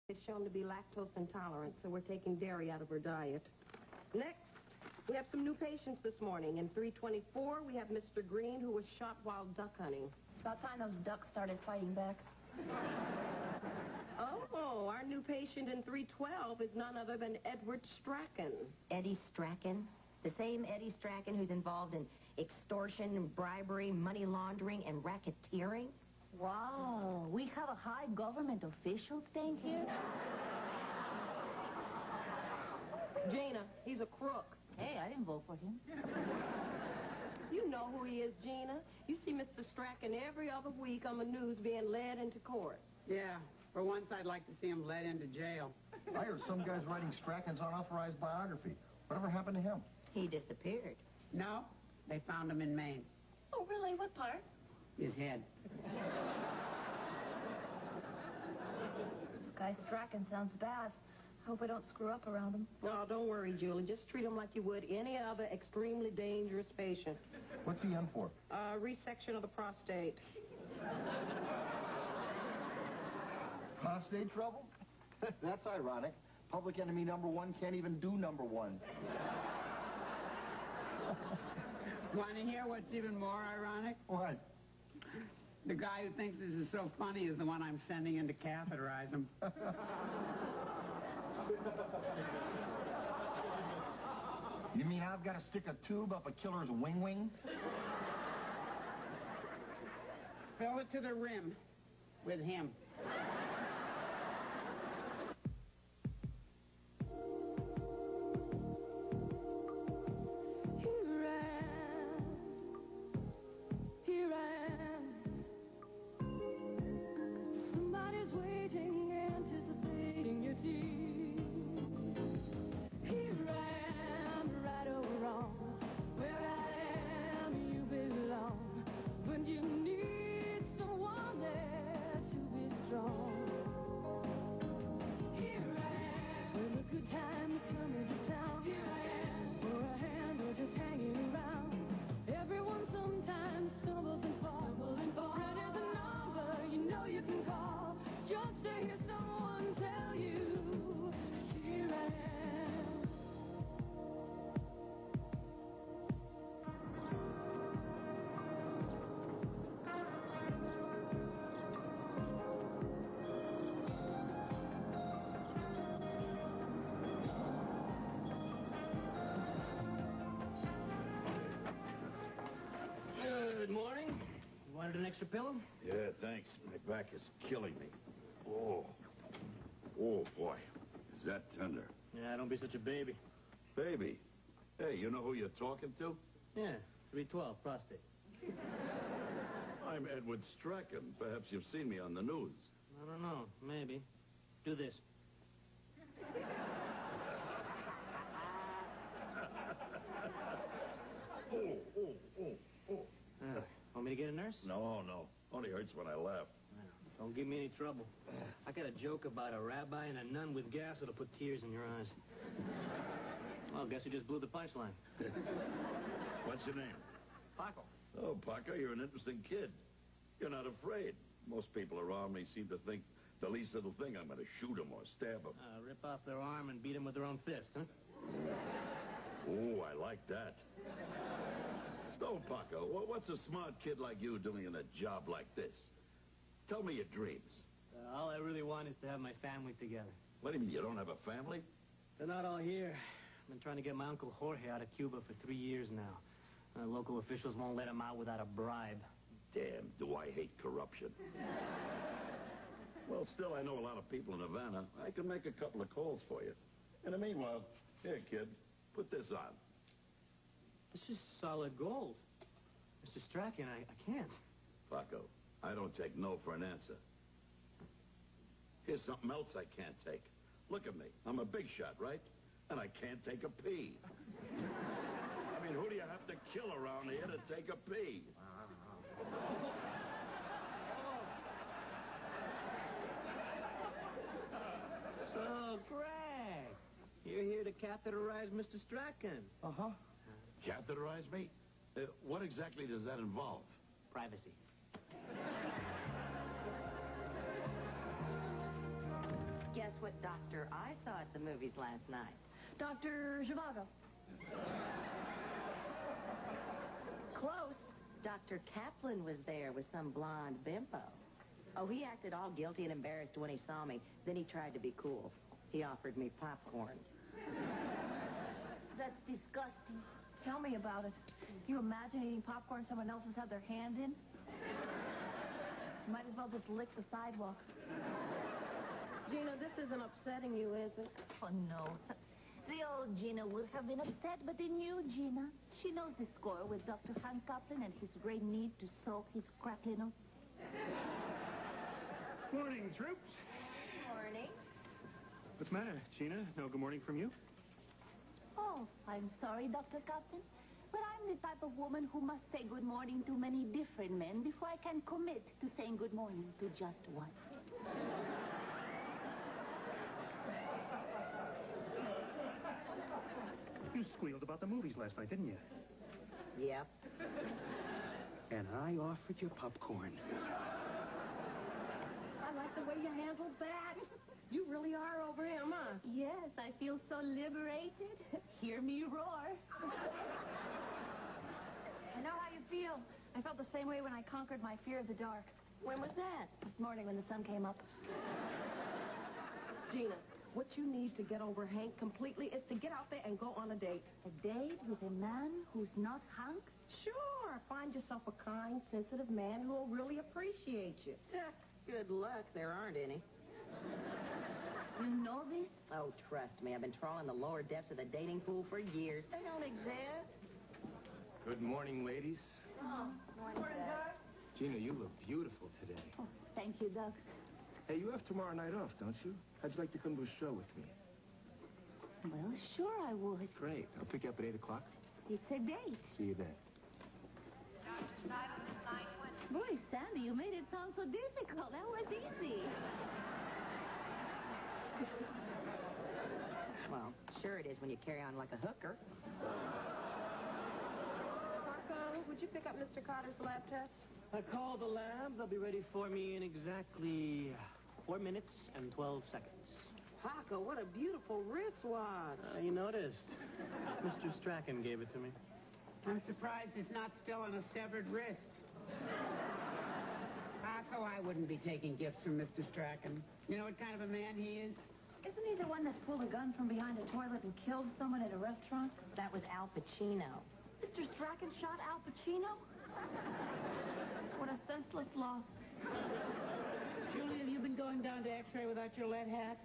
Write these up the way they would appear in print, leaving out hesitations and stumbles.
is shown to be lactose intolerant, so we're taking dairy out of her diet. Next, we have some new patients this morning. In 324, we have Mr. Green, who was shot while duck hunting. About time those ducks started fighting back. Oh, our new patient in 312 is none other than Edward Strachan. Eddie Strachan? The same Eddie Strachan who's involved in extortion, bribery, money laundering, and racketeering? Wow, we have a high government official staying here? Gina, he's a crook. Hey, I didn't vote for him. You know who he is, Gina. You see Mr. Strachan every other week on the news being led into court. Yeah, for once I'd like to see him led into jail. I heard some guy's writing Strachan's unauthorized biography. Whatever happened to him? He disappeared. No, they found him in Maine. Oh, really? What part? His head. This guy Strachan sounds bad. Hope I don't screw up around him. No, don't worry, Julie. Just treat him like you would any other extremely dangerous patient. What's he in for? Resection of the prostate. Prostate trouble? That's ironic. Public enemy number one can't even do number one. Want to hear what's even more ironic? What? The guy who thinks this is so funny is the one I'm sending in to catheterize him. You mean I've got to stick a tube up a killer's wing? Fill it to the rim with him. Here I am. Somebody's waiting, anticipating your tears. Here I am, right or wrong. Where I am, you belong. When you need someone there to be strong. Here I am. When the good times come into town. Here I am. For a hand or just hanging around. Everyone sometimes stumbles and falls. Friend is a number you know you can call. Just to hear someone tell you, here I am. Good morning. You wanted an extra pillow? Yeah, thanks. My back is killing me. Oh, boy. Is that tender? Yeah, don't be such a baby. Baby. Hey, you know who you're talking to? Yeah, 312, prostate. I'm Edward Strachan. Perhaps you've seen me on the news. I don't know, maybe. Do this. Want me to get a nurse? No. Only hurts when I laugh. Don't give me any trouble. I got a joke about a rabbi and a nun with gas that'll put tears in your eyes. Well, guess who just blew the punchline? What's your name? Paco. Oh, Paco, you're an interesting kid. You're not afraid. Most people around me seem to think the least little thing, I'm going to shoot them or stab them. Rip off their arm and beat them with their own fist, huh? Oh, I like that. So, Paco, what's a smart kid like you doing in a job like this? Tell me your dreams. All I really want is to have my family together. What do you mean, you don't have a family? They're not all here. I've been trying to get my Uncle Jorge out of Cuba for 3 years now. Local officials won't let him out without a bribe. Damn, do I hate corruption. Well, still, I know a lot of people in Havana. I can make a couple of calls for you. In the meanwhile, here, kid, put this on. This is solid gold. Mr. Strachan, I can't. Paco, I don't take no for an answer. Here's something else I can't take. Look at me. I'm a big shot, right? And I can't take a pee. I mean, who do you have to kill around here to take a pee? So, Greg, you're here to catheterize Mr. Strachan. Uh-huh. Catheterize me? What exactly does that involve? Privacy. Guess what what doctor I saw at the movies last night. Dr. Zhivago. Close. Dr. Kaplan was there with some blonde bimbo. Oh, he acted all guilty and embarrassed when he saw me. Then he tried to be cool. He offered me popcorn. That's disgusting. Tell me about it. You imagine eating popcorn someone else has had their hand in? Might as well just lick the sidewalk. Gina, this isn't upsetting you, is it? Oh, no. The old Gina would have been upset, but the new Gina, she knows the score with Dr. Hank Kaplan and his great need to soak his crackling up. Morning, troops. Morning. What's the matter, Gina? No good morning from you? Oh, I'm sorry, Dr. Kaplan, but I'm the type of woman who must say good morning to many different men before I can commit to saying good morning to just one. You squealed about the movies last night, didn't you? Yep. And I offered you popcorn. I like the way you handled that. You really are over him, huh? Yes, I feel so liberated. Hear me roar. I know how you feel. I felt the same way when I conquered my fear of the dark. When was that? This morning when the sun came up. Gina, what you need to get over Hank completely is to get out there and go on a date. A date with a man who's not Hank? Sure. Find yourself a kind, sensitive man who will really appreciate you. Good luck. There aren't any. You know this? Oh, trust me. I've been trawling the lower depths of the dating pool for years. They don't exist. Good morning, ladies. Oh, morning, Doug. Gina, you look beautiful today. Oh, thank you, Doug. Hey, you have tomorrow night off, don't you? How'd you like to come to a show with me? Well, sure I would. Great. I'll pick you up at 8 o'clock. It's a date. See you then. Boy, Sandy, you made it sound so difficult. That was easy. Well, sure it is when you carry on like a hooker. Marco, would you pick up Mr. Carter's lab test? I called the lab. They'll be ready for me in exactly 4 minutes and 12 seconds. Paco, what a beautiful wristwatch. You noticed. Mr. Strachan gave it to me. I'm surprised it's not still on a severed wrist. Paco, I wouldn't be taking gifts from Mr. Strachan. You know what kind of a man he is? Isn't he the one that pulled a gun from behind a toilet and killed someone at a restaurant? That was Al Pacino. Mr. Strachan shot Al Pacino? What a senseless loss. Julie, have you been going down to X-ray without your lead hat?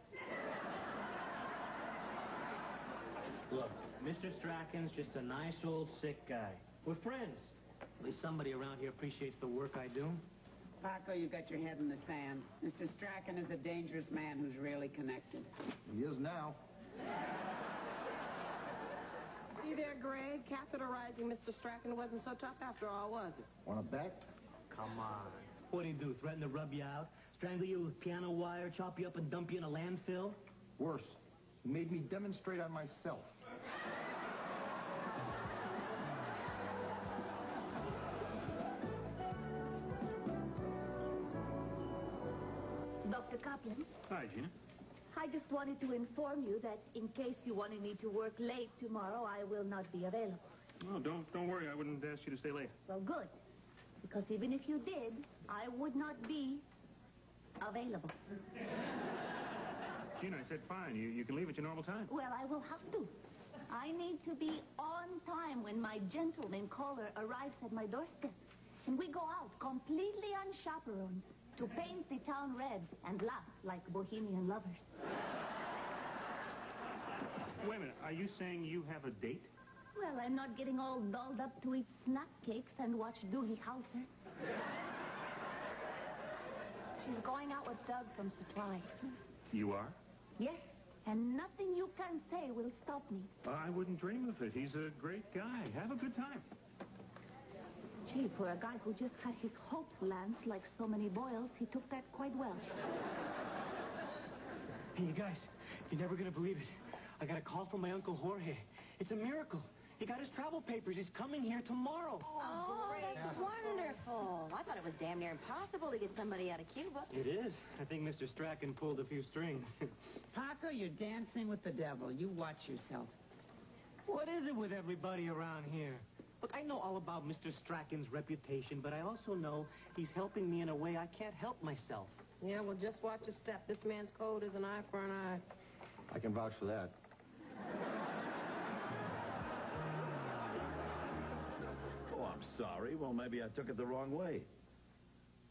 Look, Mr. Strachan's just a nice old sick guy. We're friends. At least somebody around here appreciates the work I do. Paco, you got your head in the sand. Mr. Strachan is a dangerous man who's really connected. He is now. See there, Greg? Catheterizing Mr. Strachan wasn't so tough after all, was it? Want to bet? Come on. What'd he do? Threaten to rub you out? Strangle you with piano wire? Chop you up and dump you in a landfill? Worse. He made me demonstrate on myself. Dr. Kaplan, Hi, Gina. I just wanted to inform you that in case you wanted me to work late tomorrow, I will not be available. Oh, don't worry. I wouldn't ask you to stay late. Well, good. Because even if you did, I would not be available. Gina, I said fine. You can leave at your normal time. Well, I will have to. I need to be on time when my gentleman caller arrives at my doorstep. And we go out completely unchaperoned to paint the town red and laugh like bohemian lovers. Wait a minute. Are you saying you have a date? Well, I'm not getting all dolled up to eat snack cakes and watch Doogie Howser. She's going out with Doug from Supply. You are? Yes, and nothing you can say will stop me. I wouldn't dream of it. He's a great guy. Have a good time. Gee, for a guy who just had his hopes lanced like so many boils, he took that quite well. Hey, you guys, you're never going to believe it. I got a call from my Uncle Jorge. It's a miracle. He got his travel papers. He's coming here tomorrow. Oh, that's wonderful. I thought it was damn near impossible to get somebody out of Cuba. It is. I think Mr. Strachan pulled a few strings. you're dancing with the devil. You watch yourself. What is it with everybody around here? Look, I know all about Mr. Strachan's reputation, but I also know he's helping me in a way I can't help myself. Yeah, well, just watch your step. This man's code is an eye for an eye. I can vouch for that. Oh, I'm sorry. Well, maybe I took it the wrong way.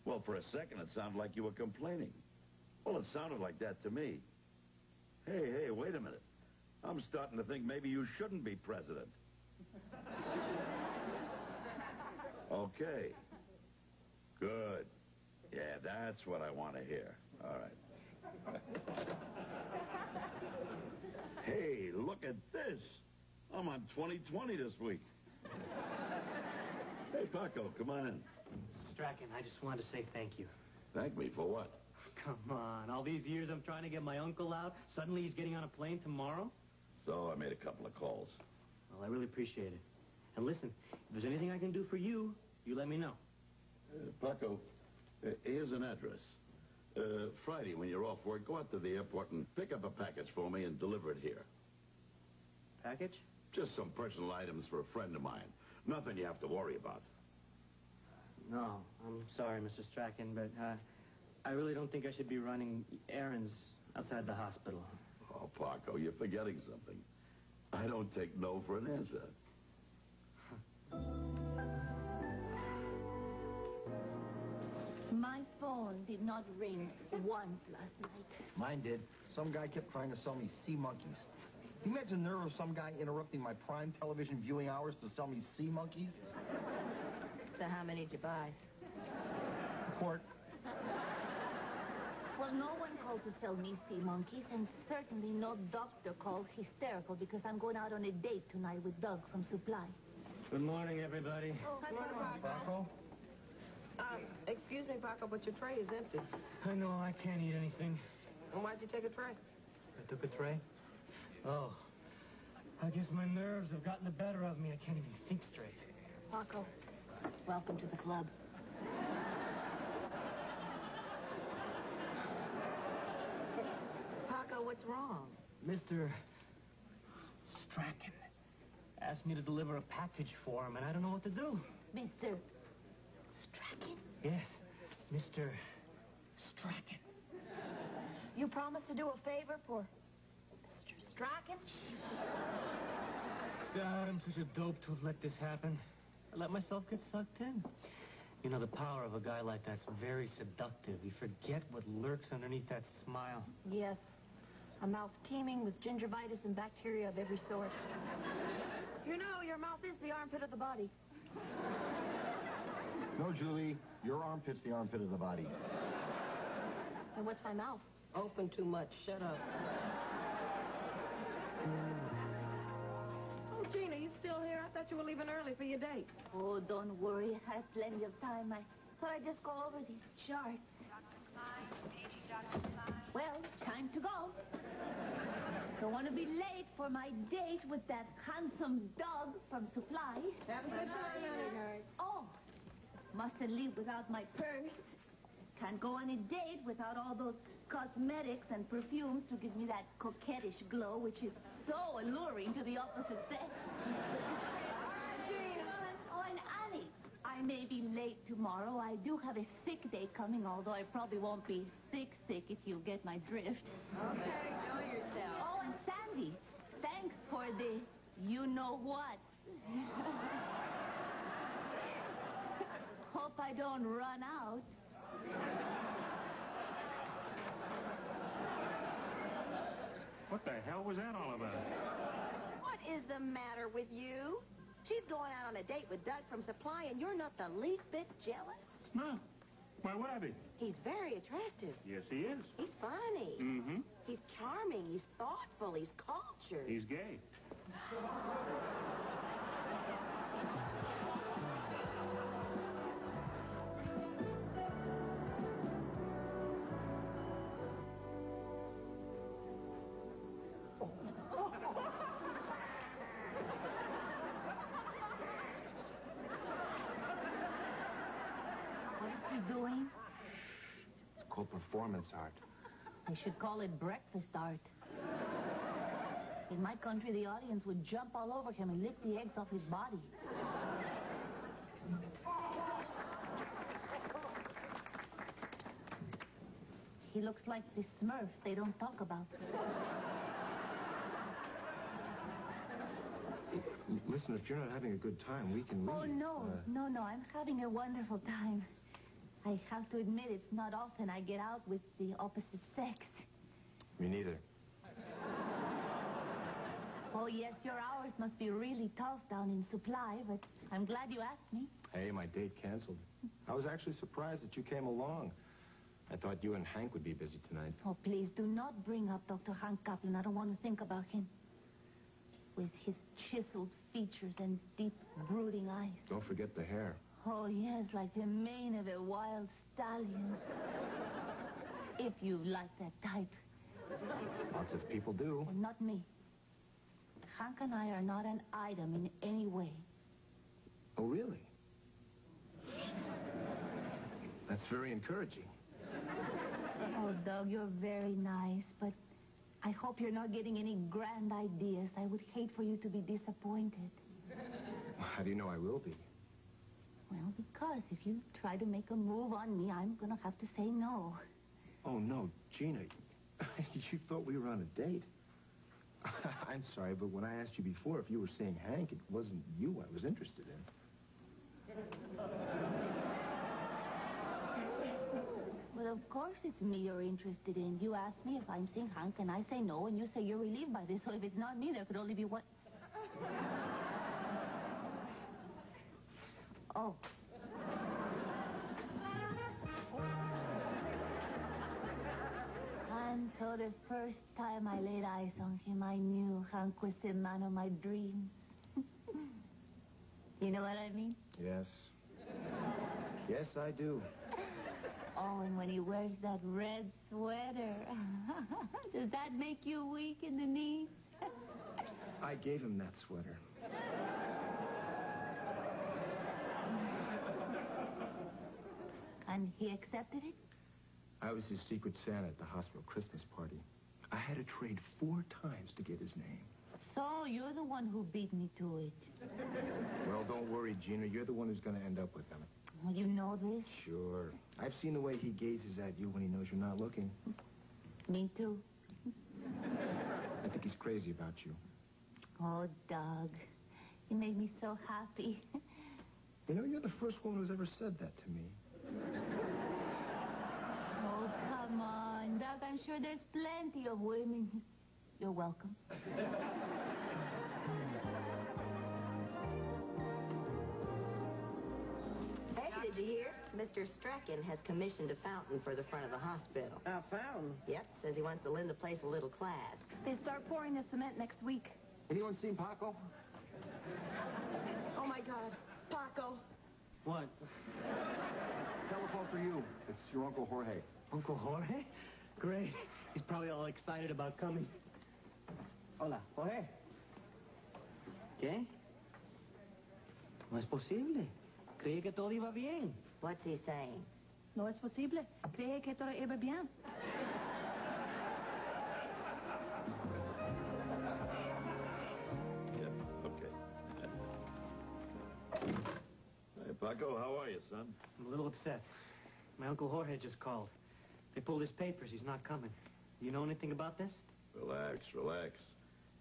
Well, for a second, it sounded like you were complaining. Well, it sounded like that to me. Hey, wait a minute. I'm starting to think maybe you shouldn't be president. Okay. Good. Yeah, that's what I want to hear. All right. Hey, look at this. I'm on 2020 this week. Hey, Paco, come on in. Strachan, I just wanted to say thank you. Thank me for what? Come on. All these years I'm trying to get my uncle out. Suddenly he's getting on a plane tomorrow? So I made a couple of calls. Well, I really appreciate it. And listen, if there's anything I can do for you, you let me know. Paco, here's an address. Friday, when you're off work, go out to the airport and pick up a package for me and deliver it here. Package? Just some personal items for a friend of mine. Nothing you have to worry about. No, I'm sorry, Mr. Strachan, but I really don't think I should be running errands outside the hospital. Oh, Paco, you're forgetting something. I don't take no for an answer. My phone did not ring once last night. Mine did. Some guy kept trying to sell me sea monkeys. Can you imagine the nerve of some guy interrupting my prime television viewing hours to sell me sea monkeys? So how many did you buy? Court. Well, no one called to sell me sea monkeys, and certainly no doctor called hysterical because I'm going out on a date tonight with Doug from Supply. Good morning, everybody. Good morning, Paco. Excuse me, Paco, but your tray is empty. I know I can't eat anything. And why'd you take a tray? I took a tray? Oh, I guess my nerves have gotten the better of me. I can't even think straight. Paco, welcome to the club. Paco, what's wrong? Mr. Strachan asked me to deliver a package for him, and I don't know what to do. Mr. Strachan? Yes, Mr. Strachan. You promised to do a favor for Mr. Strachan? God, I'm such a dope to have let this happen. I let myself get sucked in. You know, the power of a guy like that's very seductive. You forget what lurks underneath that smile. Yes. A mouth teeming with gingivitis and bacteria of every sort. You know, your mouth is the armpit of the body. No, Julie. Your armpit's the armpit of the body. And what's my mouth? Open too much. Shut up. Oh, Gina, you still here? I thought you were leaving early for your date. Oh, don't worry. I have plenty of time. I thought I'd just go over these charts. Well, time to go. Don't want to be late for my date with that handsome Doug from Supply. Have a good time, honey. Oh, mustn't leave without my purse. Can't go on a date without all those cosmetics and perfumes to give me that coquettish glow, which is so alluring to the opposite sex. Oh, and Annie, I may be late tomorrow. I do have a sick day coming, although I probably won't be sick if you get my drift. Okay, enjoy yourself. Oh, and Sandy, thanks for the you-know-what. Hope I don't run out. What the hell was that all about? What is the matter with you? She's going out on a date with Doug from Supply, and you're not the least bit jealous? No. Why would I be? He's very attractive. Yes, he is. He's funny. Mm-hmm. He's charming. He's thoughtful. He's cultured. He's gay. What is he doing? It's called performance art. I should call it breakfast art. country, the audience would jump all over him and lick the eggs off his body. He looks like the Smurf they don't talk about. Listen, if you're not having a good time, we can leave. Oh, no, I'm having a wonderful time. I have to admit, it's not often I get out with the opposite sex. Me neither. Oh, yes, your hours must be really tough down in supply, but I'm glad you asked me. Hey, my date canceled. I was actually surprised that you came along. I thought you and Hank would be busy tonight. Oh, please, do not bring up Dr. Hank Kaplan. I don't want to think about him. With his chiseled features and deep, brooding eyes. Don't forget the hair. Oh, yes, like the mane of a wild stallion. If you like that type. Lots of people do. Well, not me. Hank and I are not an item in any way. Oh, really? That's very encouraging. Oh, Doug, you're very nice, but I hope you're not getting any grand ideas. I would hate for you to be disappointed. How do you know I will be? Well, because if you try to make a move on me, I'm going to have to say no. Oh, no, Gina. You thought we were on a date. I'm sorry, but when I asked you before if you were seeing Hank, it wasn't you I was interested in. Well, of course it's me you're interested in. You ask me if I'm seeing Hank, and I say no, and you say you're relieved by this. So if it's not me, there could only be one. Oh. And so the first time I laid eyes on him, I knew Hank was the man of my dreams. You know what I mean? Yes. Yes, I do. Oh, and when he wears that red sweater, does that make you weak in the knees? I gave him that sweater. And he accepted it? I was his secret Santa at the hospital Christmas party. I had to trade 4 times to get his name. So you're the one who beat me to it. Well, don't worry, Gina. You're the one who's going to end up with him. Well, you know this? Sure. I've seen the way he gazes at you when he knows you're not looking. Me too. I think he's crazy about you. Oh, Doug. You made me so happy. You know, you're the first one who's ever said that to me. Oh, come on, Doug. I'm sure there's plenty of women. You're welcome. Hey, did you hear? Mr. Strachan has commissioned a fountain for the front of the hospital. A fountain? Yep, says he wants to lend the place a little class. They start pouring the cement next week. Anyone seen Paco? Oh, my God. Paco. What? Telephone for you. It's your Uncle Jorge. Uncle Jorge? Great. He's probably all excited about coming. Hola, Jorge. ¿Qué? No es posible. Creí que todo iba bien. What's he saying? No es posible. Creí que todo iba bien. Yeah, okay. Hey, Paco, how are you, son? I'm a little upset. My Uncle Jorge just called. They pulled his papers. He's not coming. You know anything about this? Relax, relax.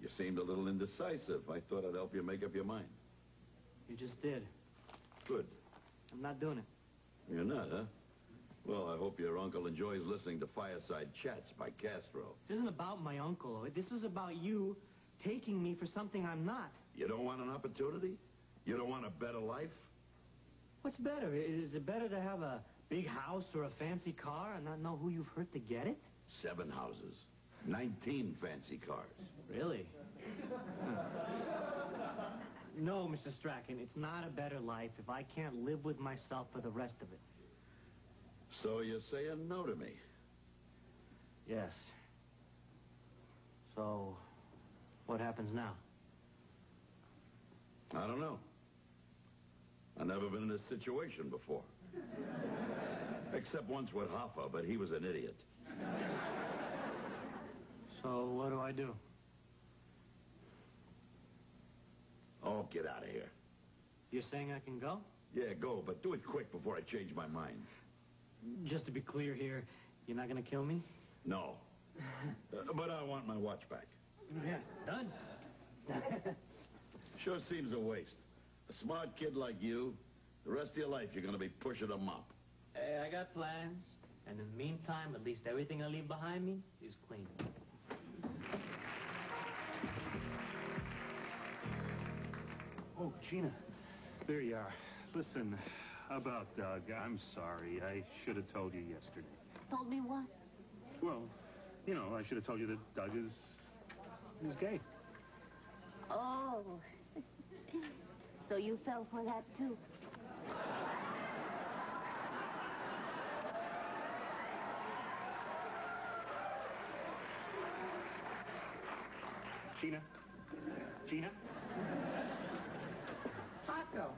You seemed a little indecisive. I thought I'd help you make up your mind. You just did. Good. I'm not doing it. You're not, huh? Well, I hope your uncle enjoys listening to Fireside Chats by Castro. This isn't about my uncle. This is about you taking me for something I'm not. You don't want an opportunity? You don't want a better life? What's better? Is it better to have a big house or a fancy car and not know who you've hurt to get it? 7 houses. 19 fancy cars. Really? No, Mr. Strachan, it's not a better life if I can't live with myself for the rest of it. So you're saying no to me? Yes. So, what happens now? I don't know. I've never been in this situation before. Except once with Hoffa, but he was an idiot. So, what do I do? Oh, get out of here. You're saying I can go? Yeah, go, but do it quick before I change my mind. Just to be clear here, you're not going to kill me? No. But I want my watch back. Yeah, done. Sure seems a waste. A smart kid like you, the rest of your life you're going to be pushing a mop. Hey, I got plans. And in the meantime, at least everything I leave behind me is clean. Oh, Gina, there you are. Listen, about Doug, I'm sorry. I should have told you yesterday. Told me what? Well, you know, I should have told you that Doug is gay. Oh. So you fell for that, too? Gina? Gina? Paco.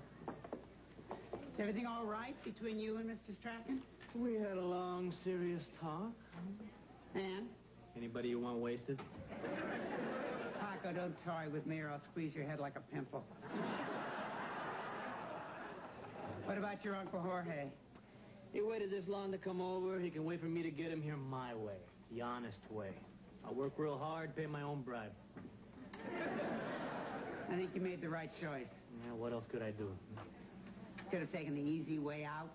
Is everything all right between you and Mr. Strachan? We had a long, serious talk. And? Anybody you want wasted? Paco, don't toy with me or I'll squeeze your head like a pimple. What about your Uncle Jorge? He waited this long to come over. He can wait for me to get him here my way. The honest way. I work real hard, pay my own bribe. I think you made the right choice. Yeah, what else could I do? Could have taken the easy way out.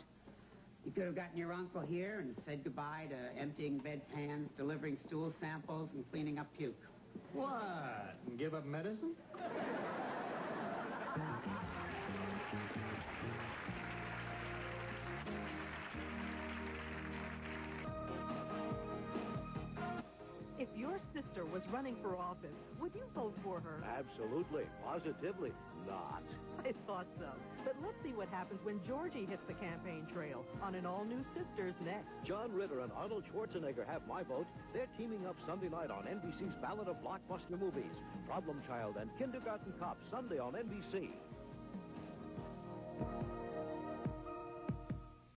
You could have gotten your uncle here and said goodbye to emptying bedpans, delivering stool samples, and cleaning up puke. What? And give up medicine? If your sister was running for office, would you vote for her? Absolutely. Positively not. I thought so. But let's see what happens when Georgie hits the campaign trail on an all-new Sisters next. John Ritter and Arnold Schwarzenegger have my vote. They're teaming up Sunday night on NBC's Ballad of Blockbuster Movies. Problem Child and Kindergarten Cop, Sunday on NBC.